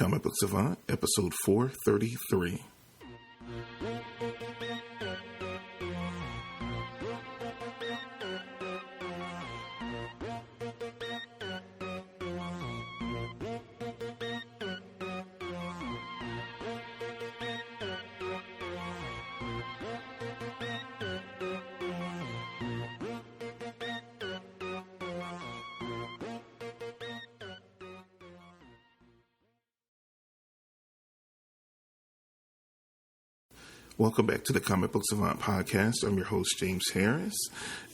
Comic Book Savant, episode 433. Welcome back to the Comic Book Savant podcast. I'm your host, James Harris.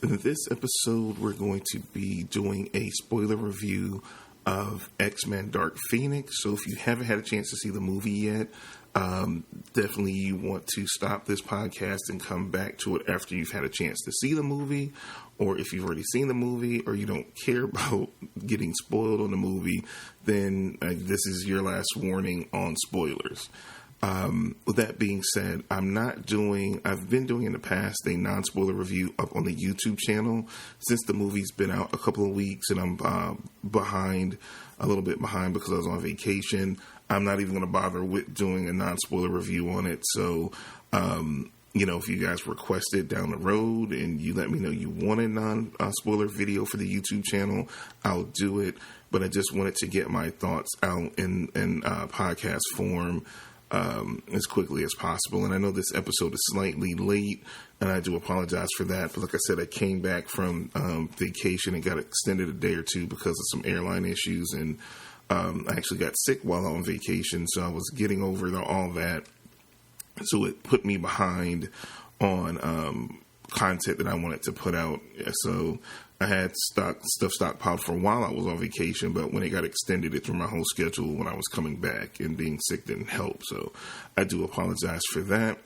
And in this episode, we're going to be doing a spoiler review of X-Men Dark Phoenix. So if you haven't had a chance to see the movie yet, definitely you want to stop this podcast and come back to it after you've had a chance to see the movie. Or if you've already seen the movie or you don't care about getting spoiled on the movie, then this is your last warning on spoilers. With that being said, I've been doing in the past a non-spoiler review up on the YouTube channel since the movie's been out a couple of weeks and I'm a little bit behind because I was on vacation. I'm not even going to bother with doing a non-spoiler review on it. So, if you guys request it down the road and you let me know you want a non-spoiler video for the YouTube channel, I'll do it. But I just wanted to get my thoughts out in podcast form as quickly as possible. And I know this episode is slightly late, and I do apologize for that. But like I said, I came back from vacation and got extended a day or two because of some airline issues, and I actually got sick while on vacation, so I was getting over all that. So it put me behind on content that I wanted to put out. So I had stuff stockpiled for a while I was on vacation, but when it got extended, it threw my whole schedule when I was coming back, and being sick didn't help. So I do apologize for that.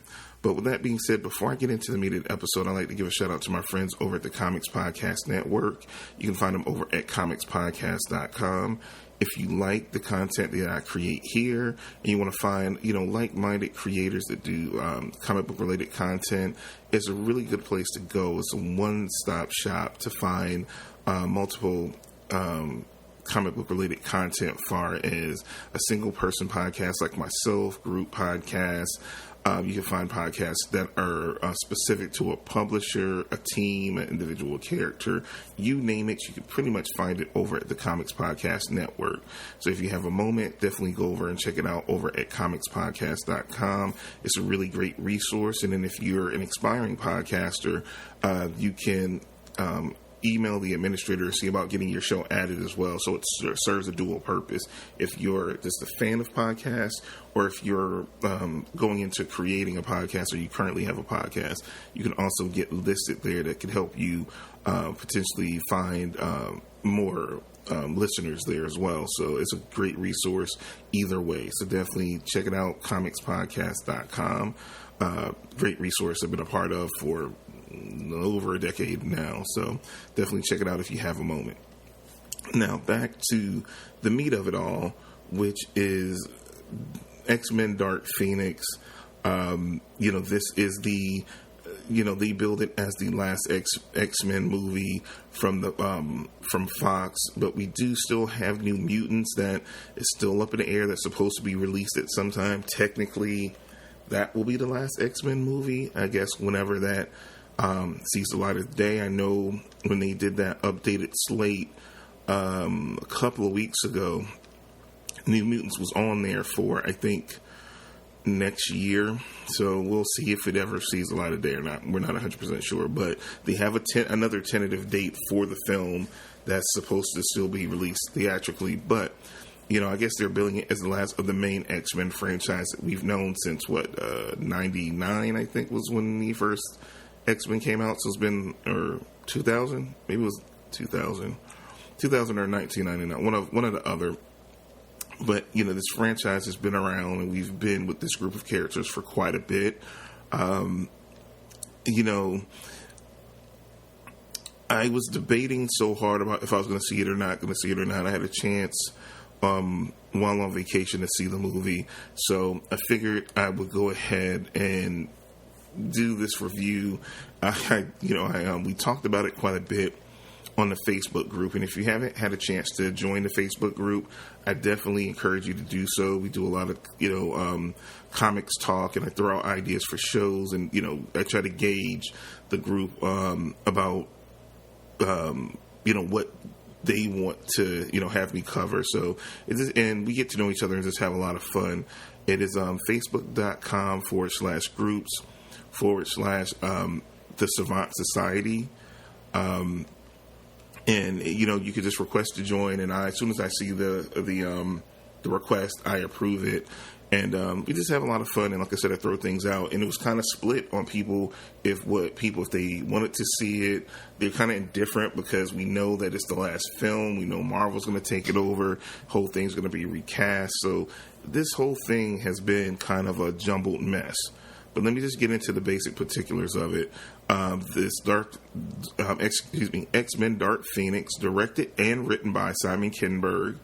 But with that being said, before I get into the meat of the episode, I'd like to give a shout out to my friends over at the Comics Podcast Network. You can find them over at comicspodcast.com. If you like the content that I create here and you want to find, like-minded creators that do comic book related content, it's a really good place to go. It's a one-stop shop to find multiple comic book related content, far as a single person podcast like myself, group podcasts. You can find podcasts that are specific to a publisher, a team, an individual character. You name it, you can pretty much find it over at the Comics Podcast Network. So if you have a moment, definitely go over and check it out over at comicspodcast.com. It's a really great resource. And then if you're an aspiring podcaster, you can email the administrator to see about getting your show added as well. So it serves a dual purpose. If you're just a fan of podcasts, or if you're going into creating a podcast, or you currently have a podcast, you can also get listed there that can help you potentially find more listeners there as well. So it's a great resource either way. So definitely check it out, comicspodcast.com. Great resource I've been a part of for over a decade now, so definitely check it out if you have a moment. Now back to the meat of it all, which is X-Men Dark Phoenix. This is they build it as the last X-Men movie from Fox, but we do still have New Mutants that is still up in the air. That's supposed to be released at some time. Technically, that will be the last X-Men movie, I guess, whenever that sees the light of day. I know when they did that updated slate a couple of weeks ago, New Mutants was on there for, I think, next year. So we'll see if it ever sees the light of day or not. We're not 100% sure, but they have another tentative date for the film that's supposed to still be released theatrically. But I guess they're billing it as the last of the main X-Men franchise that we've known since 99, I think, was when the first X-Men came out. So it's been, or 2000, maybe it was 2000 or 1999, one of the other. But this franchise has been around, and we've been with this group of characters for quite a bit. I was debating so hard about if I was going to see it or not. I had a chance while on vacation to see the movie, so I figured I would go ahead and do this review. We talked about it quite a bit on the Facebook group. And if you haven't had a chance to join the Facebook group, I definitely encourage you to do so. We do a lot of, comics talk, and I throw out ideas for shows, and, I try to gauge the group about, what they want to, have me cover. So, and we get to know each other and just have a lot of fun. It is facebook.com/groups/the Savant Society. And you could just request to join, and as soon as I see the request, I approve it, and we just have a lot of fun. And like I said, I throw things out, and it was kind of split on people if they wanted to see it. They're kind of indifferent because we know that it's the last film. We know Marvel's going to take it over. Whole thing's going to be recast. So this whole thing has been kind of a jumbled mess. But let me just get into the basic particulars of it. X-Men Dark Phoenix, directed and written by Simon Kinberg.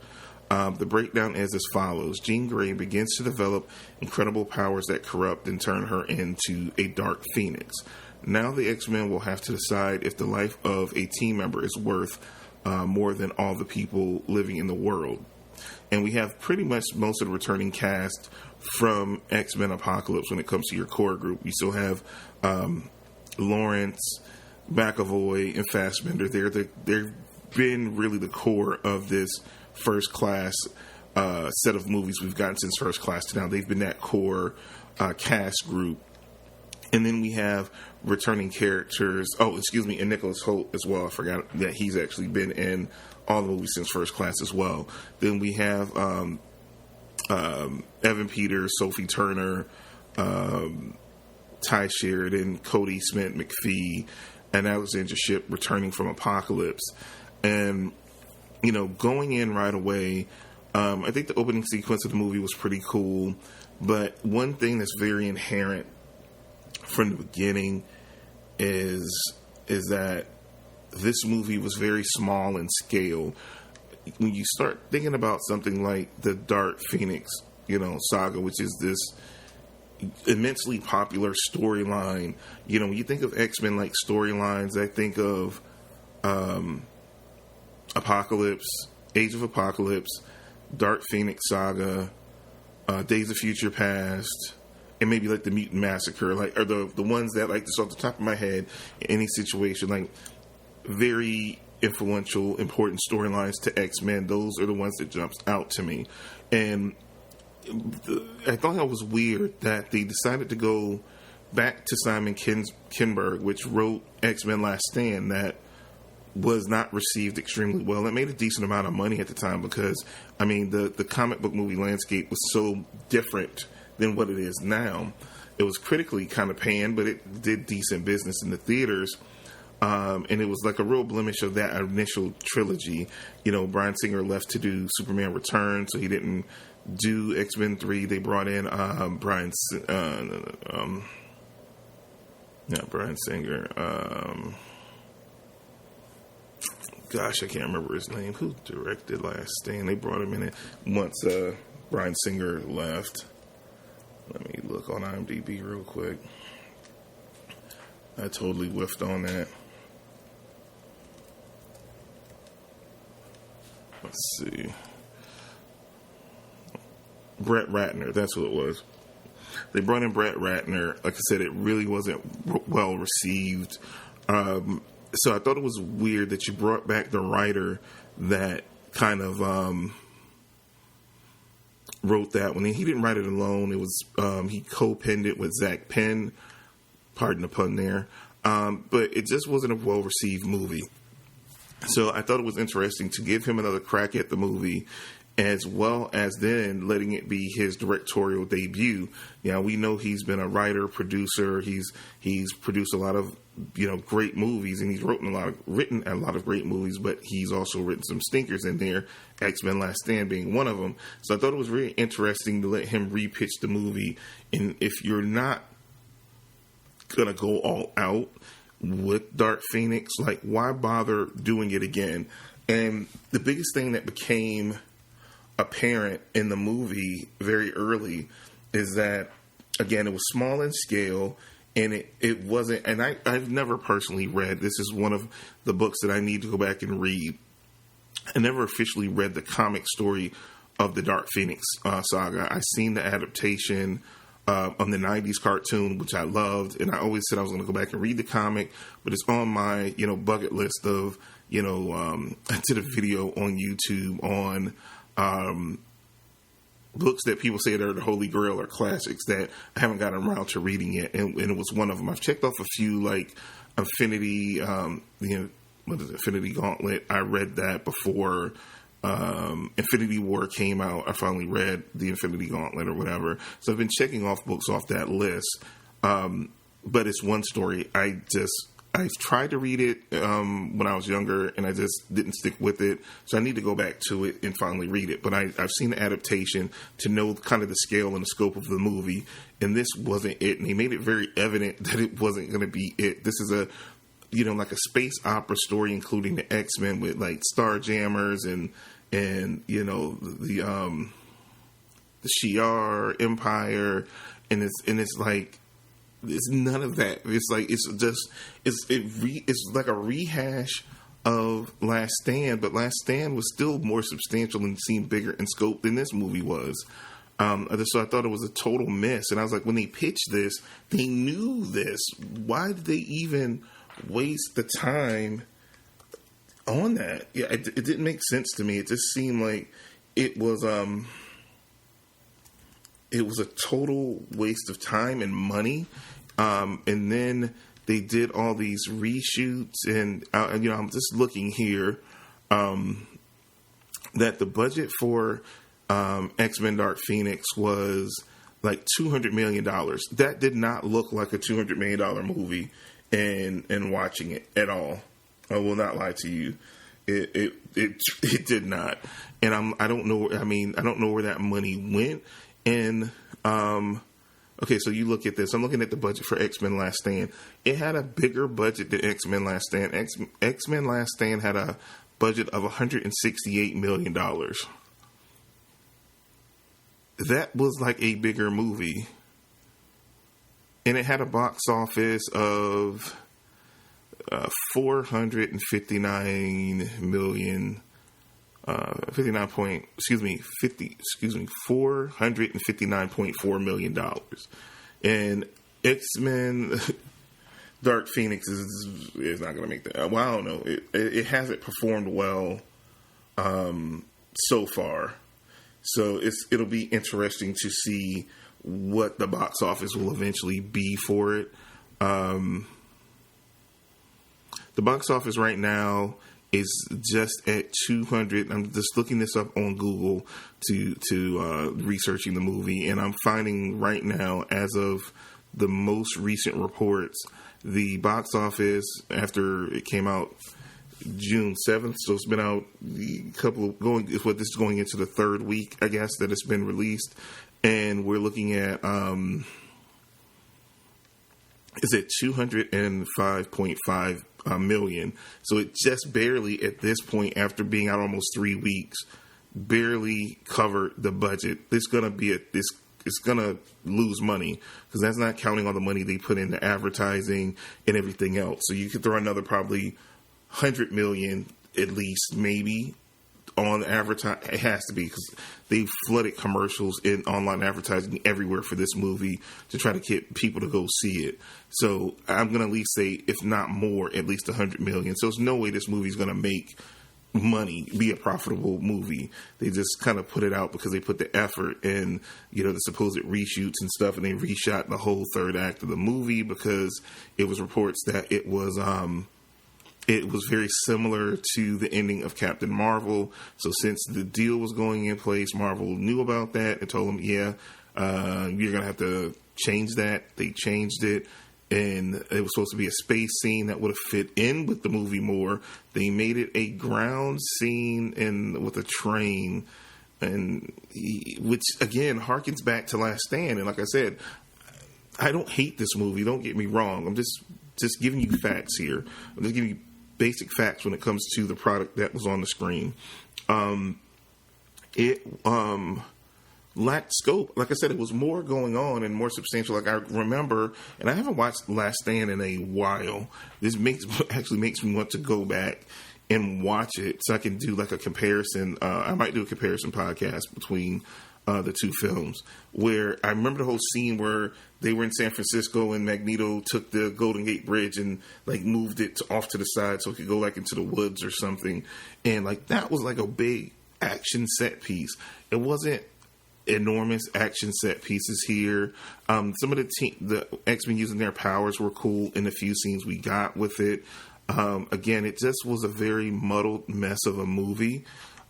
The breakdown is as follows. Jean Grey begins to develop incredible powers that corrupt and turn her into a Dark Phoenix. Now the X-Men will have to decide if the life of a team member is worth more than all the people living in the world. And we have pretty much most of the returning cast from X-Men Apocalypse when it comes to your core group. We still have Lawrence, McAvoy, and Fassbender. They've been really the core of this First Class set of movies we've gotten since First Class to now. They've been that core cast group. And then we have returning characters. And Nicholas Hoult as well. I forgot that he's actually been in all the movies since First Class as well. Then we have Evan Peters, Sophie Turner, Ty Sheridan, Cody Smith McPhee, and Alexandra Shipp returning from Apocalypse. And, going in right away, I think the opening sequence of the movie was pretty cool. But one thing that's very inherent from the beginning is that this movie was very small in scale. When you start thinking about something like the Dark Phoenix, saga, which is this immensely popular storyline, when you think of X-Men like storylines, I think of Apocalypse, Age of Apocalypse, Dark Phoenix Saga, Days of Future Past, and maybe like the Mutant Massacre, or the ones that, like, just off the top of my head, in any situation, like very influential, important storylines to X-Men. Those are the ones that jumps out to me. And I thought it was weird that they decided to go back to Simon Kinberg, which wrote X-Men Last Stand, that was not received extremely well. It made a decent amount of money at the time because, the comic book movie landscape was so different than what it is now. It was critically kind of panned, but it did decent business in the theaters. And it was like a real blemish of that initial trilogy. Bryan Singer left to do Superman Returns, so he didn't do X-Men 3. They brought in Bryan Singer. Gosh, I can't remember his name. Who directed Last Stand? They brought him in it once Bryan Singer left. Let me look on IMDb real quick. I totally whiffed on that. Let's see. Brett Ratner, that's who it was. They brought in Brett Ratner. Like I said, it really wasn't well received. So I thought it was weird that you brought back the writer that kind of wrote that one. He didn't write it alone. It was he co-penned it with Zach Penn. Pardon the pun there. But it just wasn't a well-received movie. So I thought it was interesting to give him another crack at the movie, as well as then letting it be his directorial debut. We know he's been a writer, producer. He's produced a lot of great movies, and he's written a lot of great movies. But he's also written some stinkers in there. X-Men Last Stand being one of them. So I thought it was really interesting to let him repitch the movie. And if you're not gonna go all out with Dark Phoenix, like, why bother doing it again? And the biggest thing that became apparent in the movie very early is that, again, it was small in scale. and it wasn't. And I've never personally read. This is one of the books that I need to go back and read. I never officially read the comic story of the Dark Phoenix saga. I seen the adaptation on the 90s cartoon, which I loved, and I always said I was going to go back and read the comic, but it's on my, bucket list of, I did a video on YouTube on books that people say are the Holy Grail or classics that I haven't gotten around to reading yet, and it was one of them. I've checked off a few, like Infinity, Infinity Gauntlet. I read that before Infinity War came out. I finally read the Infinity Gauntlet or whatever. So I've been checking off books off that list. But it's one story. I tried to read it when I was younger, and I just didn't stick with it. So I need to go back to it and finally read it. But I've seen the adaptation to know kind of the scale and the scope of the movie, and this wasn't it. And they made it very evident that it wasn't going to be it. This is a like a space opera story, including the X-Men with like Starjammers and the Shi'ar Empire, and it's like it's none of that. It's like it's like a rehash of Last Stand, but Last Stand was still more substantial and seemed bigger in scope than this movie was. So I thought it was a total miss, and I was like, when they pitched this, they knew this. Why did they even waste the time on that? Yeah, it didn't make sense to me. It just seemed like it was a total waste of time and money. And then they did all these reshoots, and I'm just looking here that the budget for X-Men Dark Phoenix was like $200 million. That did not look like a $200 million movie. And watching it at all, I will not lie to you, it did not. And I don't know. I mean, I don't know where that money went. And okay, so you look at this. I'm looking at the budget for X-Men Last Stand. It had a bigger budget than X-Men Last Stand. X-Men Last Stand had a budget of $168 million. That was like a bigger movie. And it had a box office of 459.4 million dollars. And X-Men Dark Phoenix is not going to make that. Well, I don't know. It hasn't performed well so far. So it'll be interesting to see what the box office will eventually be for it. The box office right now is just at 200. I'm just looking this up on Google to researching the movie, and I'm finding right now, as of the most recent reports, the box office after it came out June 7th, so it's been out this is going into the third week, I guess, that it's been released. And we're looking at, is it 205.5 million? So it just barely, at this point, after being out almost 3 weeks, barely covered the budget. It's going to lose money, because that's not counting all the money they put into advertising and everything else. So you could throw another probably 100 million at least, maybe, on advertising. It has to be, because they flooded commercials and online advertising everywhere for this movie to try to get people to go see it. So I'm going to at least say, if not more, at least 100 million. So there's no way this movie is going to make money, be a profitable movie. They just kind of put it out because they put the effort in, the supposed reshoots and stuff, and they reshot the whole third act of the movie because it was reports that it was very similar to the ending of Captain Marvel. So since the deal was going in place, Marvel knew about that and told them, you're going to have to change that. They changed it, and it was supposed to be a space scene that would have fit in with the movie more. They made it a ground scene with a train, and which, again, harkens back to Last Stand. And like I said, I don't hate this movie. Don't get me wrong. I'm just giving you facts here. I'm just giving you basic facts when it comes to the product that was on the screen. It lacked scope. Like I said, it was more going on and more substantial. Like I remember, and I haven't watched Last Stand in a while. This actually makes me want to go back and watch it so I can do like a comparison. I might do a comparison podcast between the two films, where I remember the whole scene where they were in San Francisco and Magneto took the Golden Gate Bridge and like moved it off to the side so it could go like into the woods or something. And like that was like a big action set piece. It wasn't enormous action set pieces here. Some of the X-Men using their powers were cool in the few scenes we got with it. Again, it just was a very muddled mess of a movie.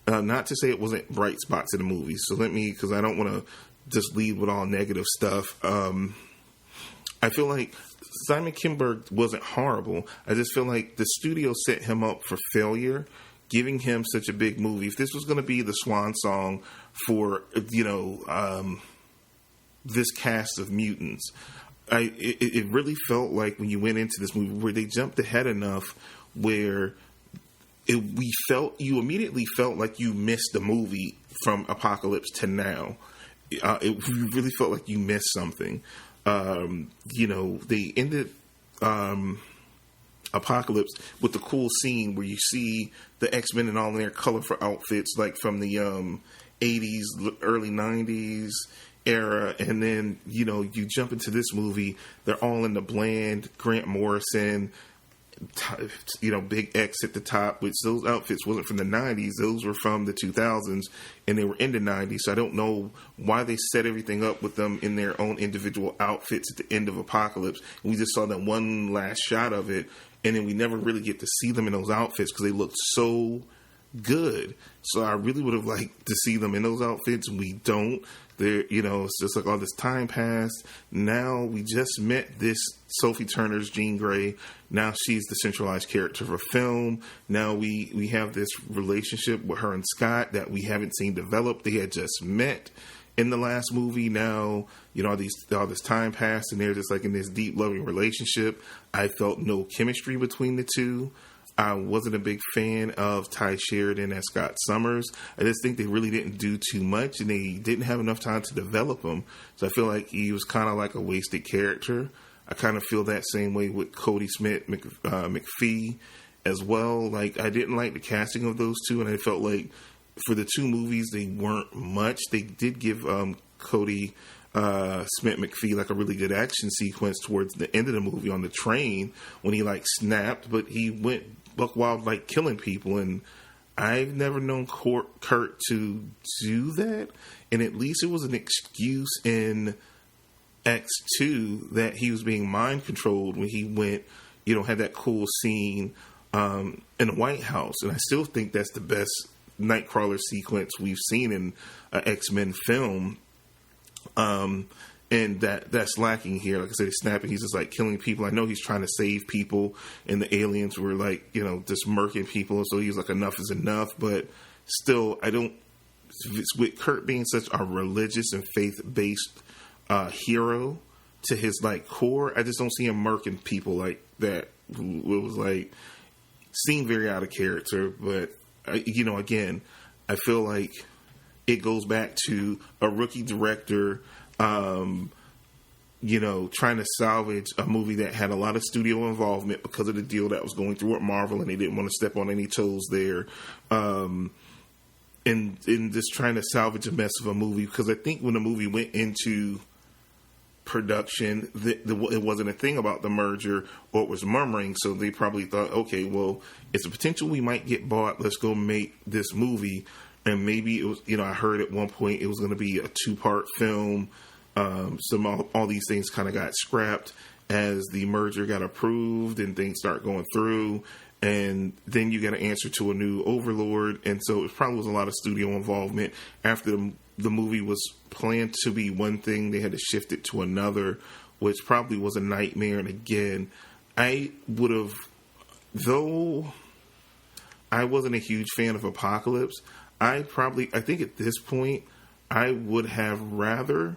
Not to say it wasn't bright spots in the movie. So because I don't want to just lead with all negative stuff. I feel like Simon Kinberg wasn't horrible. I just feel like the studio set him up for failure, giving him such a big movie. If this was going to be the swan song for, this cast of mutants, it really felt like when you went into this movie where they jumped ahead enough where you immediately felt like you missed the movie from Apocalypse to now. It really felt like you missed something. They ended Apocalypse with the cool scene where you see the X-Men in all their colorful outfits, like from the 80s, early 90s era, and then you jump into this movie, they're all in the bland Grant Morrison, big X at the top, which those outfits wasn't from the 90s, those were from the 2000s, and they were in the 90s, so I don't know why they set everything up with them in their own individual outfits at the end of Apocalypse. And we just saw that one last shot of it, and then we never really get to see them in those outfits because they looked so good. So I really would have liked to see them in those outfits, and we don't. It's just like all this time passed. Now we just met this Sophie Turner's Jean Grey. Now she's the centralized character of a film. Now we have this relationship with her and Scott that we haven't seen develop. They had just met in the last movie. Now, all this time passed and they're just like in this deep loving relationship. I felt no chemistry between the two. I wasn't a big fan of Ty Sheridan as Scott Summers. I just think they really didn't do too much, and they didn't have enough time to develop him. So I feel like he was kind of like a wasted character. I kind of feel that same way with Cody Smith McPhee as well. Like, I didn't like the casting of those two, and I felt like for the two movies, they weren't much. They did give Cody Smith McPhee like a really good action sequence towards the end of the movie on the train when he like snapped, but he went buck wild like killing people, and I've never known Kurt to do that, and at least it was an excuse in X2 that he was being mind controlled when he went, had that cool scene in the White House, and I still think that's the best Nightcrawler sequence we've seen in an X-Men film. And that's lacking here. Like I said, he's snapping. He's just like killing people. I know he's trying to save people, and the aliens were like, just murking people. So he was like, enough is enough. But still, with Kurt being such a religious and faith-based hero to his like core, I just don't see him murking people like that. It was like, seemed very out of character. But, again, I feel like it goes back to a rookie director, trying to salvage a movie that had a lot of studio involvement because of the deal that was going through at Marvel, and they didn't want to step on any toes there. And just trying to salvage a mess of a movie, because I think when the movie went into production, it wasn't a thing about the merger, or it was murmuring, so they probably thought, okay, well, it's a potential we might get bought, let's go make this movie. And maybe it was, I heard at one point it was going to be a 2-part film. All these things kind of got scrapped as the merger got approved and things start going through. And then you got an answer to a new overlord. And so it probably was a lot of studio involvement. After the movie was planned to be one thing, they had to shift it to another, which probably was a nightmare. And again, I would have, though I wasn't a huge fan of Apocalypse, I think at this point, I would have rather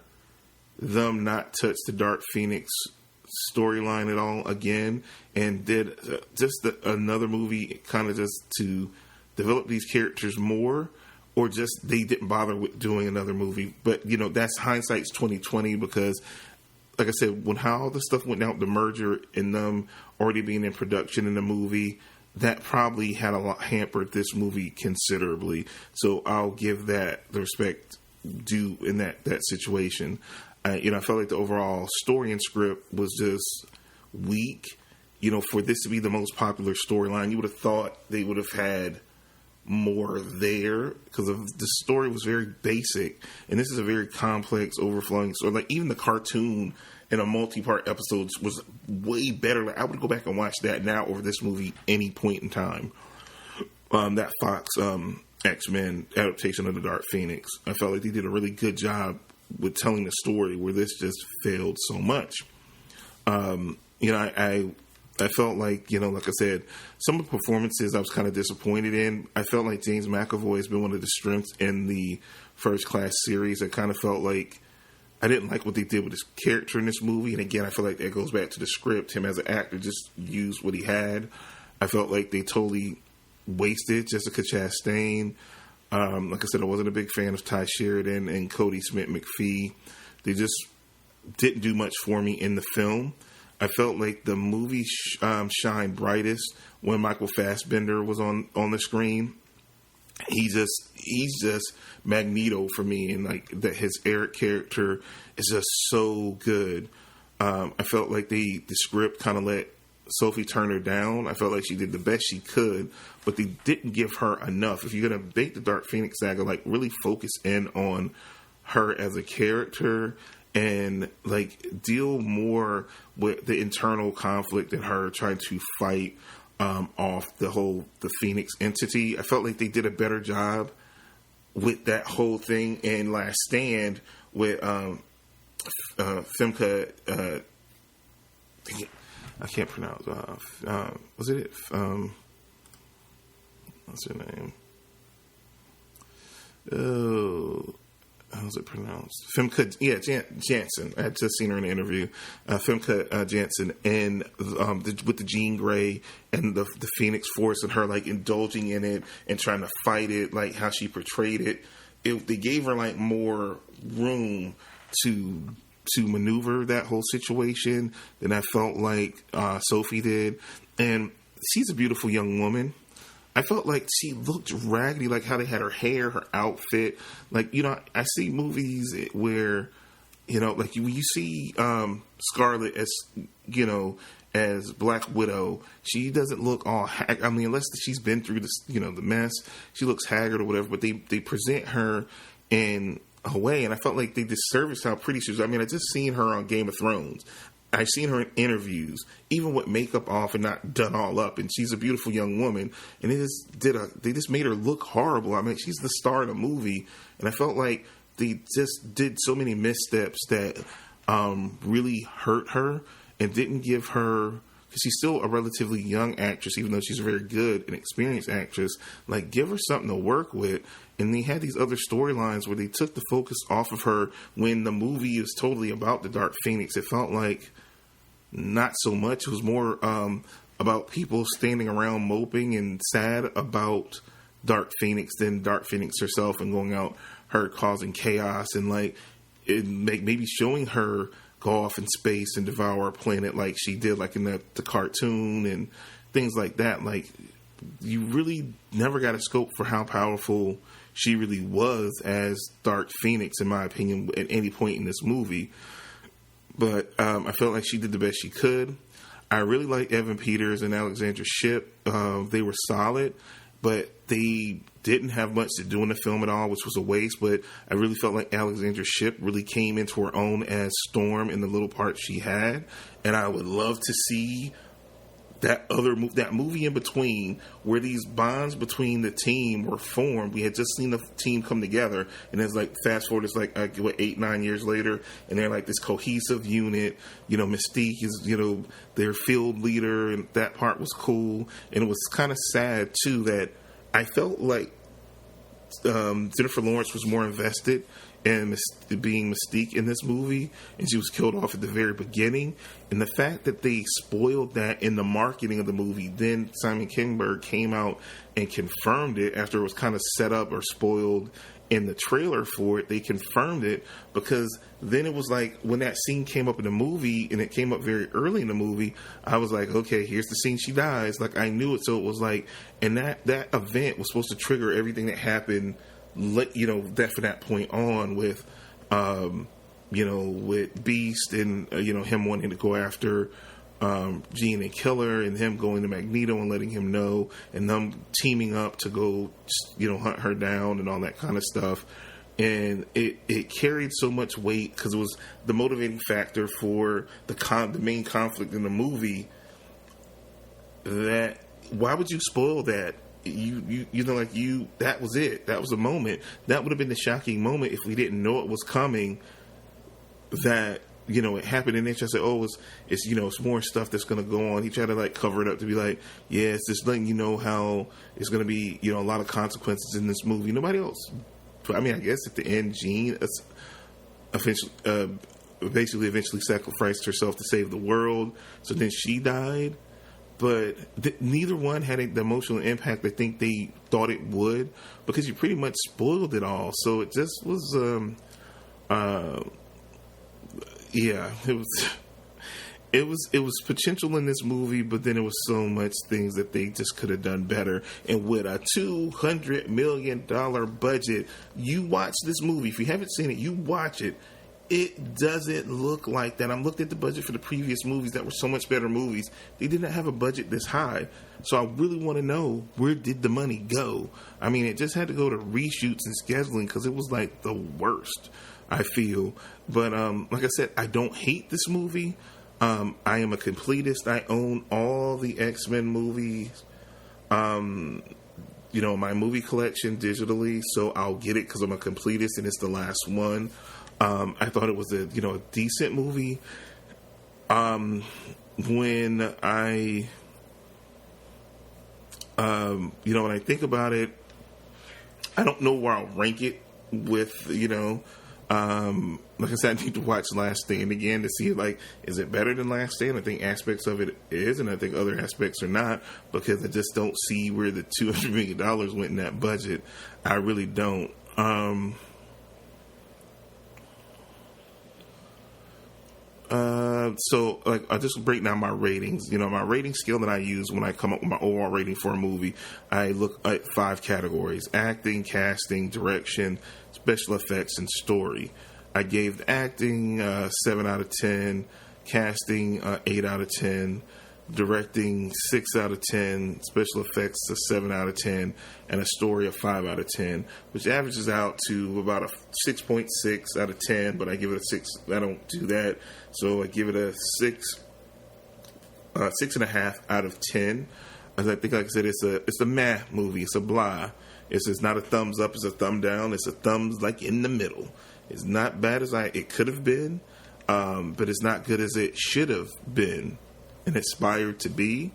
them not touch the Dark Phoenix storyline at all again, and did another movie kind of just to develop these characters more, or just they didn't bother with doing another movie. But, you know, that's hindsight's 2020 because, like I said, when how all the stuff went out, the merger and them already being in production in the movie, that probably had a lot hampered this movie considerably. So I'll give that the respect due in that situation. You know, I felt like the overall story and script was just weak. You know, for this to be the most popular storyline, you would have thought they would have had more there because the story was very basic, and this is a very complex, overflowing story. Like even the cartoon in a multi-part episodes was way better. Like I would go back and watch that now over this movie any point in time. That Fox X-Men adaptation of the Dark Phoenix, I felt like they did a really good job with telling the story where this just failed so much. You know, I felt like, you know, like I said, some of the performances I was kind of disappointed in. I felt like James McAvoy has been one of the strengths in the First Class series. I kind of felt like I didn't like what they did with his character in this movie. And again, I feel like that goes back to the script. Him as an actor just used what he had. I felt like they totally wasted Jessica Chastain. Like I said, I wasn't a big fan of Ty Sheridan and Cody Smith McPhee. They just didn't do much for me in the film. I felt like the movie shined brightest when Michael Fassbender was on the screen. He's just Magneto for me, and like that his Eric character is just so good. I felt like the script kind of let Sophie Turner down. I felt like she did the best she could, but they didn't give her enough. If you're gonna make the Dark Phoenix saga, like really focus in on her as a character and like deal more with the internal conflict and her trying to fight off the Phoenix entity. I felt like they did a better job with that whole thing in Last Stand with Femke. I can't pronounce. Was it? What's her name? Oh. How's it pronounced? Femke, Jansen. I had just seen her in an interview. Femke Jansen, and with the Jean Grey and the Phoenix Force, and her like indulging in it and trying to fight it, like how she portrayed it. They gave her like more room to maneuver that whole situation than I felt like Sophie did. And she's a beautiful young woman. I felt like she looked raggedy, like how they had her hair, her outfit. Like, you know, I see movies where, you know, like you see Scarlett as, you know, as Black Widow. She doesn't look all, I mean, unless she's been through this, you know, the mess, she looks haggard or whatever, but they present her in a way, and I felt like they disserviced how pretty she was. I mean, I just seen her on Game of Thrones. I've seen her in interviews, even with makeup off and not done all up, and she's a beautiful young woman. And they just made her look horrible. I mean, she's the star of the movie, and I felt like they just did so many missteps that really hurt her and didn't give her, because she's still a relatively young actress, even though she's a very good and experienced actress. Like, give her something to work with. And they had these other storylines where they took the focus off of her when the movie is totally about the Dark Phoenix. It felt like not so much. It was more about people standing around moping and sad about Dark Phoenix than Dark Phoenix herself, and going out, her causing chaos, and like maybe showing her go off in space and devour a planet like she did, like in the cartoon and things like that. Like, you really never got a scope for how powerful she really was as Dark Phoenix, in my opinion, at any point in this movie. But I felt like she did the best she could. I really liked Evan Peters and Alexandra Shipp. They were solid, but they didn't have much to do in the film at all, which was a waste. But I really felt like Alexandra Shipp really came into her own as Storm in the little part she had. And I would love to see that movie in between, where these bonds between the team were formed. We had just seen the team come together, and it's like, fast forward, it's like 8-9 years later, and they're like this cohesive unit. You know, Mystique is, you know, their field leader, and that part was cool. And it was kind of sad too that I felt like Jennifer Lawrence was more invested and being Mystique in this movie, and she was killed off at the very beginning. And the fact that they spoiled that in the marketing of the movie, then Simon Kinberg came out and confirmed it after it was kind of set up or spoiled in the trailer for it. They confirmed it, because then it was like when that scene came up in the movie, and it came up very early in the movie, I was like, okay, here's the scene she dies. Like, I knew it. So it was like, and that event was supposed to trigger everything that happened, that from that point on with, with Beast and, him wanting to go after Jean and Killer, and him going to Magneto and letting him know, and them teaming up to go, hunt her down and all that kind of stuff. And it carried so much weight because it was the motivating factor for the main conflict in the movie. That, why would you spoil that? That was it. That was the moment. That would have been the shocking moment if we didn't know it was coming. That, it happened, and then I said, "Oh, it's more stuff that's going to go on." He tried to cover it up to be like, "Yeah, it's just letting you know how it's going to be, a lot of consequences in this movie." Nobody else. I mean, I guess at the end, Jean eventually sacrificed herself to save the world. So then she died. But neither one had the emotional impact I think they thought it would, because you pretty much spoiled it all. So it just was, it was potential in this movie, but then there was so much things that they just could have done better. And with a $200 million budget, you watch this movie. If you haven't seen it, you watch it. It doesn't look like that. I'm looked at the budget for the previous movies that were so much better movies. They did not have a budget this high. So I really want to know, where did the money go? I mean, it just had to go to reshoots and scheduling, because it was like the worst, I feel. But like I said, I don't hate this movie. I am a completist. I own all the X-Men movies, my movie collection digitally. So I'll get it because I'm a completist, and it's the last one. I thought it was a decent movie. When I when I think about it, I don't know where I'll rank it with, like I said, I need to watch Last Stand again to see, is it better than Last Stand? I think aspects of it is, and I think other aspects are not, because I just don't see where the $200 million went in that budget. I really don't. So I'll just break down my ratings. My rating scale that I use when I come up with my overall rating for a movie, I look at 5 categories: acting, casting, direction, special effects, and story. I gave the acting 7 out of 10, casting 8 out of 10, directing 6 out of 10, special effects a 7 out of 10, and a story of 5 out of 10, which averages out to about a 6.6 out of 10, but I give it a 6. I don't do that. So I give it a 6.5 out of 10. As I think, like I said, it's a meh movie. It's a blah. It's not a thumbs up. It's a thumb down. It's a thumbs in the middle. It's not bad as it could have been, but it's not good as it should have been and aspired to be.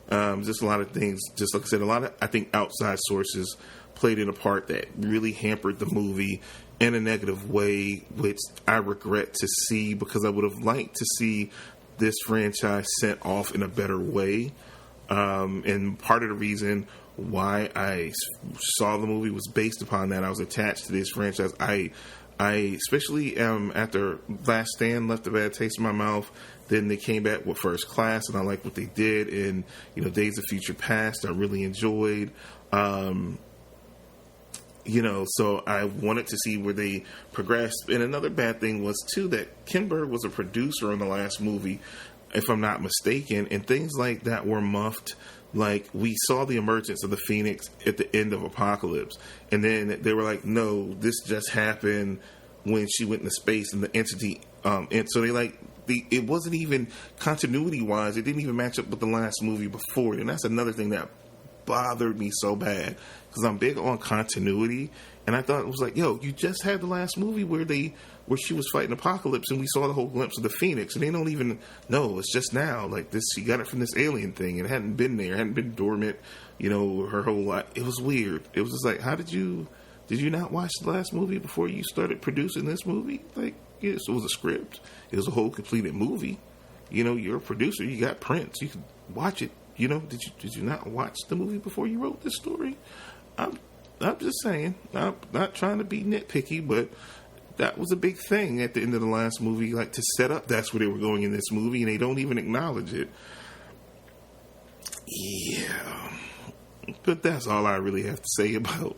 Just a lot of things. Just like I said, a lot of, I think, outside sources played in a part that really hampered the movie in a negative way, which I regret to see, because I would have liked to see this franchise sent off in a better way. And part of the reason why I saw the movie was based upon that. I was attached to this franchise. I especially after Last Stand left a bad taste in my mouth. Then they came back with First Class, and I liked what they did. And Days of Future Past, I really enjoyed. So I wanted to see where they progressed. And another bad thing was, too, that Kinberg was a producer on the last movie, if I'm not mistaken, and things like that were muffed. Like, we saw the emergence of the Phoenix at the end of Apocalypse, and then they were like, no, this just happened when she went into space and the entity, and so it wasn't even continuity-wise, it didn't even match up with the last movie before it, and that's another thing that bothered me so bad, because I'm big on continuity, and I thought it was like, yo, you just had the last movie where she was fighting Apocalypse, and we saw the whole glimpse of the Phoenix, and they don't even know, it's just now, like this, she got it from this alien thing, and it hadn't been there, it hadn't been dormant, her whole life. It was weird. It was just like, how did you did you not watch the last movie before you started producing this movie? Like, yes, it was a script. It was a whole completed movie. You know, you're a producer. You got prints. You can watch it. You know, did you not watch the movie before you wrote this story? I'm just saying. I'm not trying to be nitpicky, but that was a big thing at the end of the last movie. Like, to set up, that's where they were going in this movie, and they don't even acknowledge it. Yeah. But that's all I really have to say about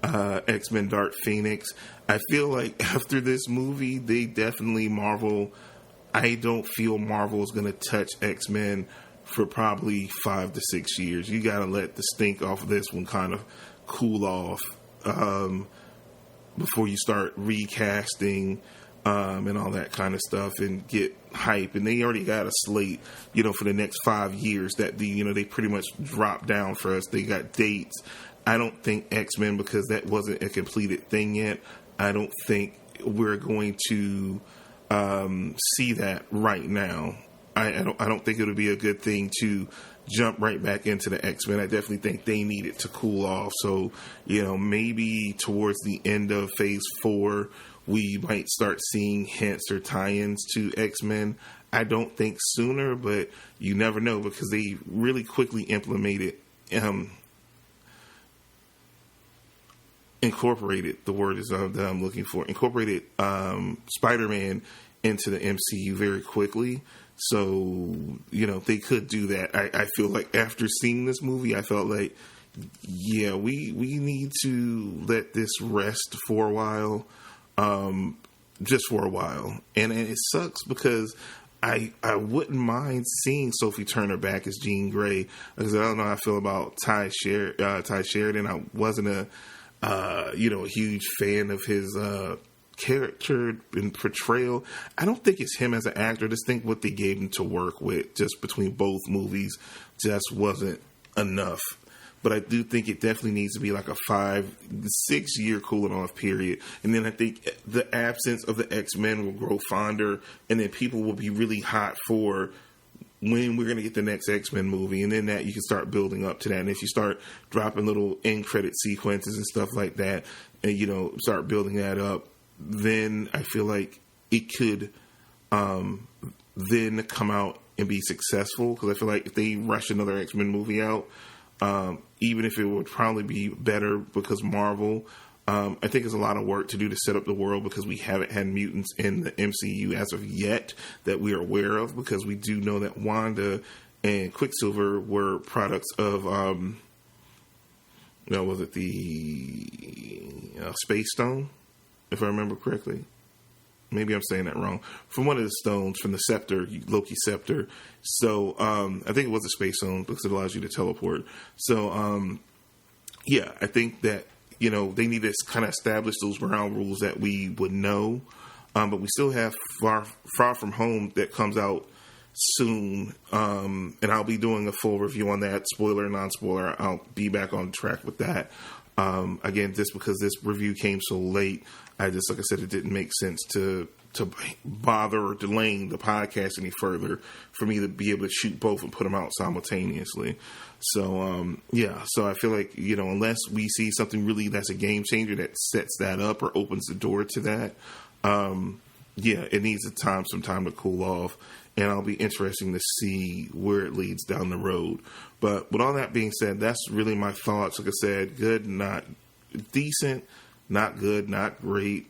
X-Men Dark Phoenix. I feel like after this movie, they definitely I don't feel Marvel is going to touch X-Men for probably 5 to 6 years. You got to let the stink off of this one kind of cool off before you start recasting and all that kind of stuff and get hype. And they already got a slate, you know, for the next 5 years that they pretty much dropped down for us. They got dates. I don't think X-Men, because that wasn't a completed thing yet, I don't think we're going to see that right now. I don't think it would be a good thing to jump right back into the X-Men. I definitely think they need it to cool off. So, you know, maybe towards the end of Phase 4, we might start seeing hints or tie-ins to X-Men. I don't think sooner, but you never know, because they really quickly incorporated the word is that I'm looking for, incorporated Spider-Man into the MCU very quickly. So, you know, they could do that. I feel like after seeing this movie, I felt like, yeah, we need to let this rest for a while, just for a while. And it sucks because I wouldn't mind seeing Sophie Turner back as Jean Grey, because I don't know how I feel about Ty Sheridan. I wasn't a huge fan of his character and portrayal. I don't think it's him as an actor. I just think what they gave him to work with just between both movies just wasn't enough. But I do think it definitely needs to be like a 5-6 year cooling off period. And then I think the absence of the X-Men will grow fonder, and then people will be really hot for when we're going to get the next X-Men movie. And then that you can start building up to that. And if you start dropping little end credit sequences and stuff like that, and, you know, start building that up, then I feel like it could then come out and be successful. Because I feel like if they rush another X-Men movie out, even if it would probably be better because Marvel, I think it's a lot of work to do to set up the world, because we haven't had mutants in the MCU as of yet that we are aware of, because we do know that Wanda and Quicksilver were products of, was it the Space Stone, if I remember correctly? Maybe I'm saying that wrong. From one of the stones, from the scepter, Loki scepter. So I think it was a Space Stone, because it allows you to teleport. So I think that, you know, they need to kind of establish those ground rules that we would know. But we still have Far From Home that comes out soon. And I'll be doing a full review on that, spoiler, non-spoiler. I'll be back on track with that. Again, just because this review came so late, like I said, it didn't make sense to bother delaying the podcast any further for me to be able to shoot both and put them out simultaneously. So, so I feel like, you know, unless we see something really that's a game changer that sets that up or opens the door to that, it needs some time to cool off. And I'll be interesting to see where it leads down the road. But with all that being said, that's really my thoughts. Like I said, good, not decent, not good, not great.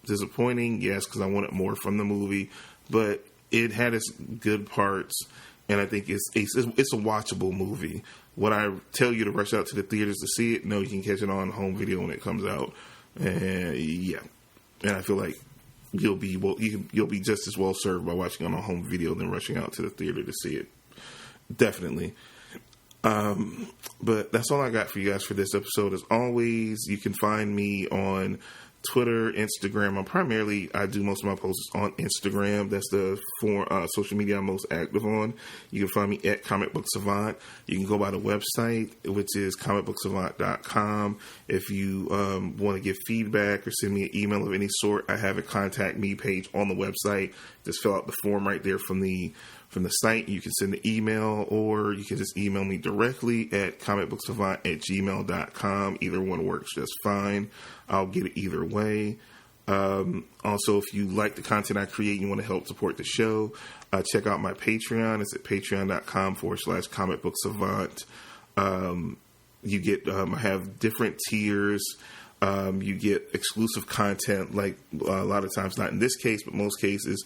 Disappointing, yes, because I wanted more from the movie. But it had its good parts, and I think it's a watchable movie. Would I tell you to rush out to the theaters to see it? No, you can catch it on home video when it comes out. And I feel like you'll be just as well served by watching on a home video than rushing out to the theater to see it. Definitely. But that's all I got for you guys for this episode. As always, you can find me on Twitter, Instagram. I do most of my posts on Instagram. That's the social media I'm most active on. You can find me at Comic Book Savant. You can go by the website, which is comicbooksavant.com. If you want to give feedback or send me an email of any sort, I have a contact me page on the website. Just fill out the form right there from the site. You can send an email, or you can just email me directly at comicbooksavant@gmail.com. Either one works just fine. I'll get it either way. Also, if you like the content I create and you want to help support the show, check out my Patreon. It's at patreon.com/comicbooksavant. You get, I have different tiers. You get exclusive content, like a lot of times, not in this case, but most cases,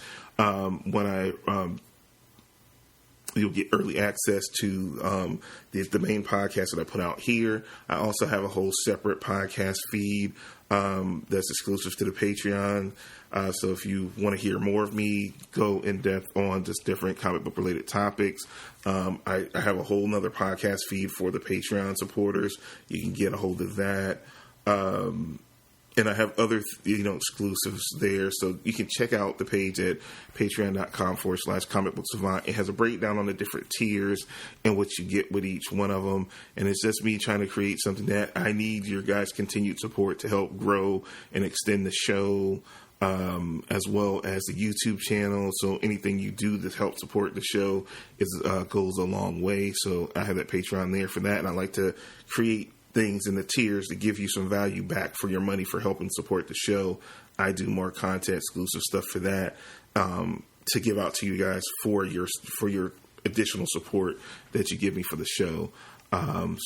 you'll get early access to the main podcast that I put out here. I also have a whole separate podcast feed that's exclusive to the Patreon. So if you want to hear more of me go in depth on just different comic book related topics, I have a whole nother podcast feed for the Patreon supporters. You can get a hold of that. And I have other, exclusives there. So you can check out the page at patreon.com/comicbooksavant. It has a breakdown on the different tiers and what you get with each one of them. And it's just me trying to create something that I need your guys' continued support to help grow and extend the show, as well as the YouTube channel. So anything you do to help support the show goes a long way. So I have that Patreon there for that. And I like to create things in the tiers to give you some value back for your money for helping support the show. I do more content, exclusive stuff for that, to give out to you guys for your additional support that you give me for the show.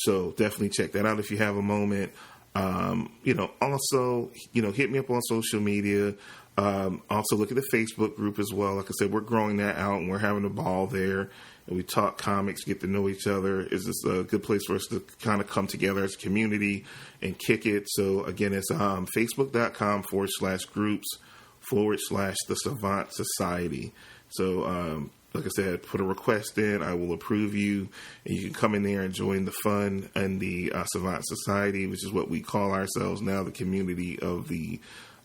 So definitely check that out if you have a moment. Also, hit me up on social media. Also look at the Facebook group as well. Like I said, we're growing that out and we're having a ball there. And we talk comics, get to know each other. It's just a good place for us to kind of come together as a community and kick it. So again, it's facebook.com/groups/the Savant Society. So, like I said, put a request in. I will approve you, and you can come in there and join the fun and the Savant Society, which is what we call ourselves now, the community of the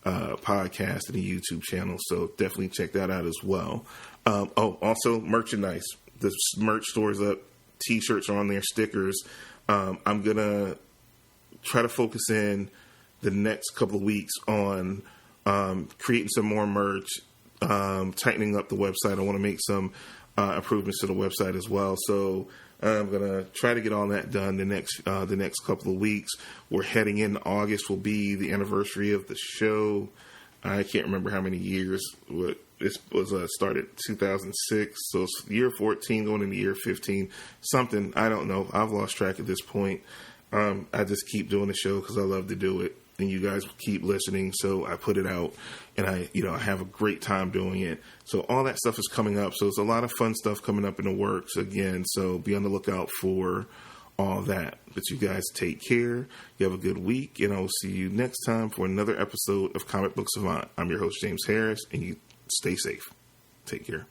podcast and the YouTube channel. So definitely check that out as well. Also merchandise. The merch store's up. T-shirts are on there. Stickers. I'm gonna try to focus in the next couple of weeks on creating some more merch, tightening up the website. I want to make some improvements to the website as well. So I'm gonna try to get all that done the next couple of weeks. We're heading into August. Will be the anniversary of the show. I can't remember how many years. This was started 2006, so it's year 14 going into year 15. Something, I don't know. I've lost track at this point. I just keep doing the show because I love to do it, and you guys keep listening, so I put it out, and I have a great time doing it. So all that stuff is coming up. So it's a lot of fun stuff coming up in the works again. So be on the lookout for all that. But you guys take care. You have a good week, and I will see you next time for another episode of Comic Book Savant. I'm your host, James Harris, and you stay safe. Take care.